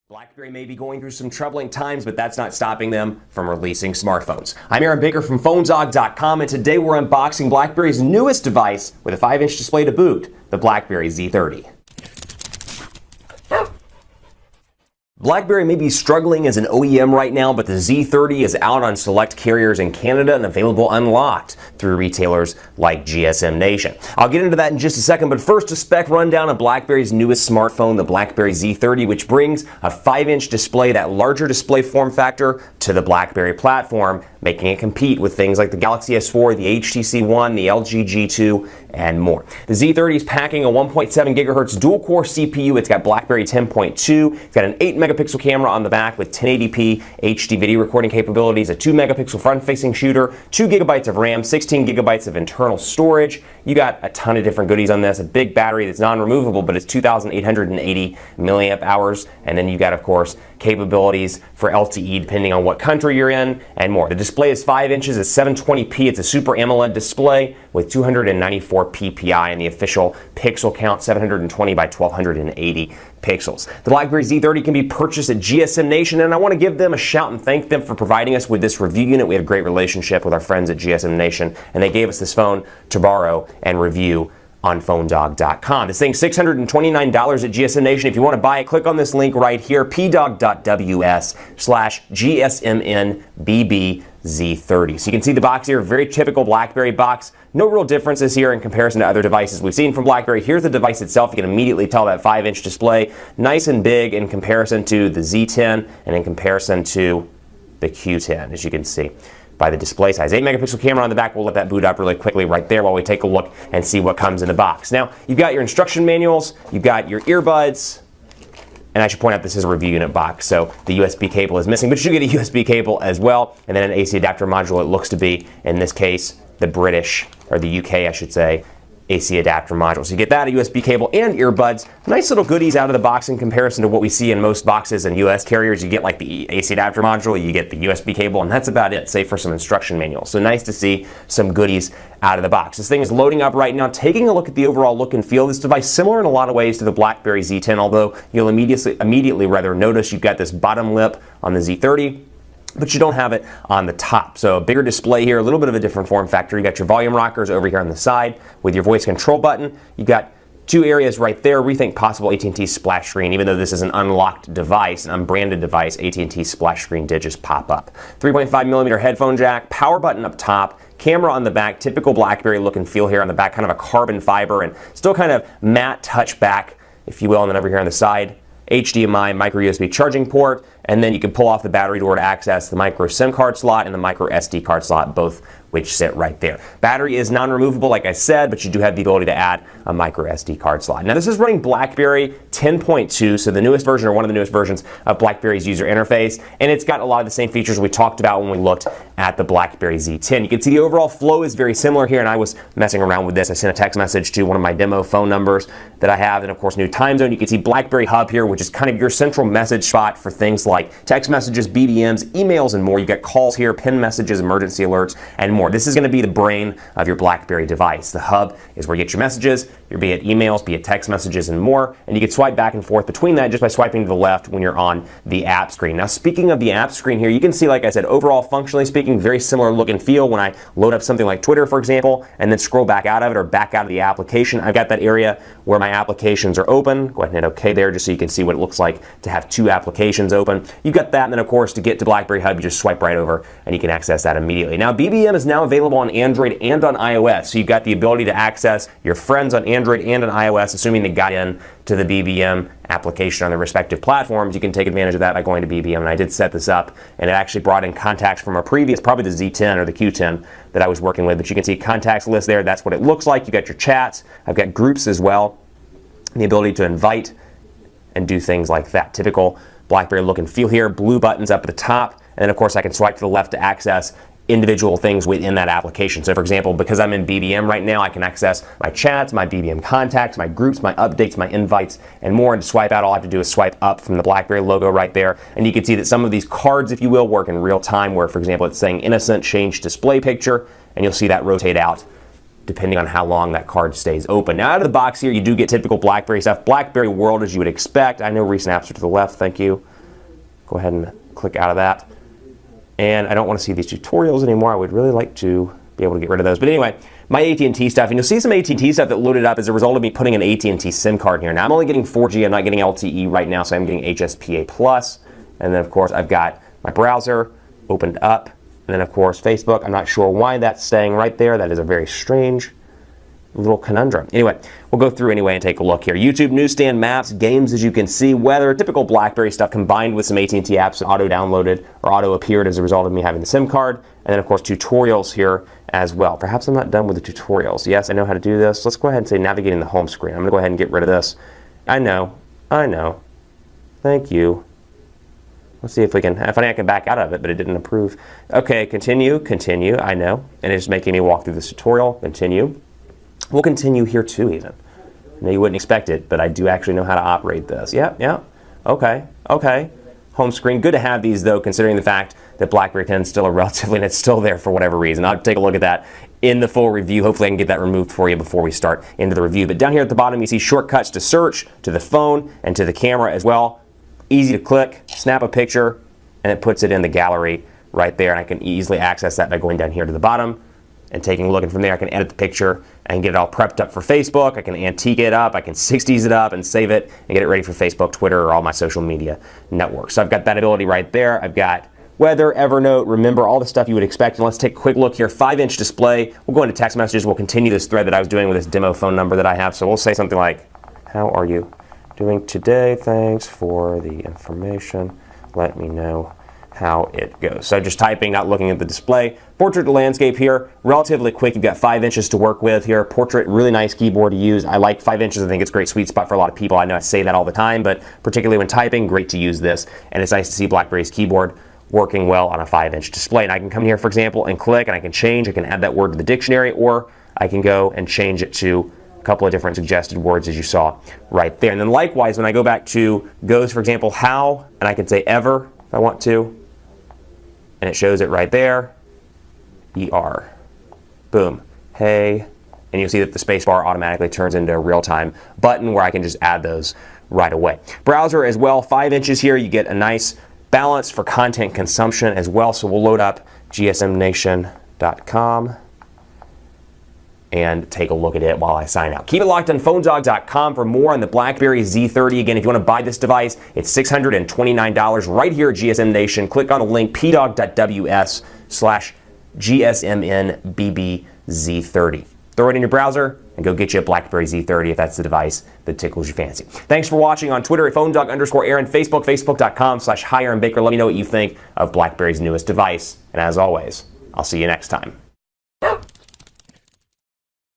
BlackBerry may be going through some troubling times, but that's not stopping them from releasing smartphones. I'm Aaron Baker from PhoneZog.com, and today we're unboxing BlackBerry's newest device with a 5-inch display to boot, the BlackBerry Z30. BlackBerry may be struggling as an OEM right now, but the Z30 is out on select carriers in Canada and available unlocked through retailers like GSM Nation. I'll get into that in just a second, but first a spec rundown of BlackBerry's newest smartphone, the BlackBerry Z30, which brings a 5-inch display, that larger display form factor, to the BlackBerry platform, making it compete with things like the Galaxy S4, the HTC One, the LG G2, and more. The Z30 is packing a 1.7 gigahertz dual-core CPU. It's got BlackBerry 10.2. It's got an 8-megapixel camera on the back with 1080p HD video recording capabilities, a 2-megapixel front-facing shooter, 2 gigabytes of RAM, 16 gigabytes of internal storage. You got a ton of different goodies on this. A big battery that's non-removable, but it's 2,880 milliamp hours. And then you got, of course, capabilities for LTE depending on what country you're in, and more. The display is 5 inches, it's 720p, it's a Super AMOLED display with 294 ppi and the official pixel count, 720 by 1280 pixels. The BlackBerry Z30 can be purchased at GSM Nation, and I want to give them a shout and thank them for providing us with this review unit. We have a great relationship with our friends at GSM Nation, and they gave us this phone to borrow and review on PhoneDog.com. This thing's $629 at GSM Nation. If you want to buy it, click on this link right here, pdog.ws/GSMNBBZ30. So you can see the box here, very typical BlackBerry box. No real differences here in comparison to other devices we've seen from BlackBerry. Here's the device itself. You can immediately tell that 5-inch display, nice and big in comparison to the Z10 and in comparison to the Q10, as you can see by the display size. 8-megapixel camera on the back. We'll let that boot up really quickly right there while we take a look and see what comes in the box. Now, you've got your instruction manuals, you've got your earbuds, and I should point out this is a review unit box, so the USB cable is missing, but you get a USB cable as well, and then an AC adapter module. It looks to be, in this case, the British, or the UK, I should say, AC adapter module. So you get that, a USB cable, and earbuds. Nice little goodies out of the box in comparison to what we see in most boxes and US carriers. You get like the AC adapter module, you get the USB cable, and that's about it, save for some instruction manuals. So nice to see some goodies out of the box. This thing is loading up right now. Taking a look at the overall look and feel of this device, similar in a lot of ways to the BlackBerry Z10, although you'll immediately notice you've got this bottom lip on the Z30, but you don't have it on the top. So a bigger display here, a little bit of a different form factor. You got your volume rockers over here on the side with your voice control button. You got two areas right there. Rethink possible AT&T splash screen. Even though this is an unlocked device, an unbranded device, AT&T splash screen did just pop up. 3.5mm headphone jack, power button up top, camera on the back, typical BlackBerry look and feel here on the back, kind of a carbon fiber and still kind of matte touch back, if you will, and then over here on the side, HDMI, micro USB charging port, and then you can pull off the battery door to access the micro SIM card slot and the micro SD card slot, both which sit right there. Battery is non-removable, like I said, but you do have the ability to add a micro SD card slot. Now this is running BlackBerry 10.2, so the newest version, or one of the newest versions of BlackBerry's user interface, and it's got a lot of the same features we talked about when we looked at the BlackBerry Z10. You can see the overall flow is very similar here, and I was messing around with this. I sent a text message to one of my demo phone numbers that I have, and of course new time zone. You can see BlackBerry Hub here, which is kind of your central message spot for things like text messages, BBMs, emails, and more. You got calls here, pin messages, emergency alerts, and more. This is going to be the brain of your BlackBerry device. The hub is where you get your messages, be it emails, be it text messages, and more. And you can swipe back and forth between that just by swiping to the left when you're on the app screen. Now, speaking of the app screen here, you can see, like I said, overall, functionally speaking, very similar look and feel when I load up something like Twitter, for example, and then scroll back out of it or back out of the application. I've got that area where my applications are open. Go ahead and hit OK there just so you can see what it looks like to have two applications open. You've got that, and then, of course, to get to BlackBerry Hub, you just swipe right over and you can access that immediately. Now, BBM is now available on Android and on iOS, so you've got the ability to access your friends on Android and on iOS, assuming they got in to the BBM application on their respective platforms. You can take advantage of that by going to BBM, and I did set this up, and it actually brought in contacts from a previous, probably the Z10 or the Q10 that I was working with, but you can see contacts list there. That's what it looks like. You got your chats. I've got groups as well, and the ability to invite and do things like that. Typical BlackBerry look and feel here. Blue buttons up at the top, and then of course I can swipe to the left to access individual things within that application. So for example, because I'm in BBM right now, I can access my chats, my BBM contacts, my groups, my updates, my invites, and more. And to swipe out, all I have to do is swipe up from the BlackBerry logo right there. And you can see that some of these cards, if you will, work in real time, where for example, it's saying innocent change display picture, and you'll see that rotate out depending on how long that card stays open. Now out of the box here, you do get typical BlackBerry stuff. BlackBerry World, as you would expect. I know recent apps are to the left, thank you. Go ahead and click out of that. And I don't want to see these tutorials anymore. I would really like to be able to get rid of those. But anyway, my AT&T stuff, and you'll see some AT&T stuff that loaded up as a result of me putting an AT&T SIM card here. Now I'm only getting 4G, I'm not getting LTE right now, so I'm getting HSPA+. And then of course I've got my browser opened up. And then of course Facebook, I'm not sure why that's staying right there. That is a very strange little conundrum. Anyway, we'll go through anyway and take a look here. YouTube, newsstand, maps, games, as you can see, weather, typical BlackBerry stuff combined with some AT&T apps that auto-downloaded or auto-appeared as a result of me having the SIM card. And then, of course, tutorials here as well. Perhaps I'm not done with the tutorials. Yes, I know how to do this. Let's go ahead and say navigating the home screen. I'm going to go ahead and get rid of this. I know. Thank you. Let's see if we can, I think I can back out of it, but it didn't approve. Okay, continue, I know. And it's making me walk through this tutorial. Continue. We'll continue here too, even. I know you wouldn't expect it, but I do actually know how to operate this. Yeah. Okay. Home screen. Good to have these, though, considering the fact that BlackBerry 10 is still a relatively, and it's still there for whatever reason. I'll take a look at that in the full review. Hopefully I can get that removed for you before we start into the review. But down here at the bottom, you see shortcuts to search, to the phone, and to the camera as well. Easy to click, snap a picture, and it puts it in the gallery right there. And I can easily access that by going down here to the bottom and taking a look. And from there, I can edit the picture and get it all prepped up for Facebook. I can antique it up, I can 60s it up and save it and get it ready for Facebook, Twitter, or all my social media networks. So I've got that ability right there. I've got weather, Evernote, remember, all the stuff you would expect. And let's take a quick look here. 5-inch display. We'll go into text messages. We'll continue this thread that I was doing with this demo phone number that I have. So we'll say something like, how are you doing today? Thanks for the information. Let me know how it goes. So just typing, not looking at the display. Portrait to landscape here, relatively quick. You've got 5 inches to work with here. Portrait, really nice keyboard to use. I like 5 inches. I think it's a great sweet spot for a lot of people. I know I say that all the time, but particularly when typing, great to use this. And it's nice to see BlackBerry's keyboard working well on a 5-inch display. And I can come here, for example, and click, and I can change. I can add that word to the dictionary, or I can go and change it to a couple of different suggested words, as you saw right there. And then likewise, when I go back to goes, for example, how, and I can say ever if I want to, and it shows it right there. ER. Boom. Hey. And you'll see that the space bar automatically turns into a real-time button where I can just add those right away. Browser as well, 5 inches here. You get a nice balance for content consumption as well. So we'll load up gsmnation.com and take a look at it while I sign out. Keep it locked on phonedog.com for more on the BlackBerry Z30. Again, if you want to buy this device, it's $629 right here at GSM Nation. Click on the link pdog.ws/GSMNBBZ30. Throw it in your browser and go get you a BlackBerry Z30 if that's the device that tickles your fancy. Thanks for watching on Twitter at phonedog_Aaron, Facebook, facebook.com/HiAaronBaker. Let me know what you think of BlackBerry's newest device. And as always, I'll see you next time.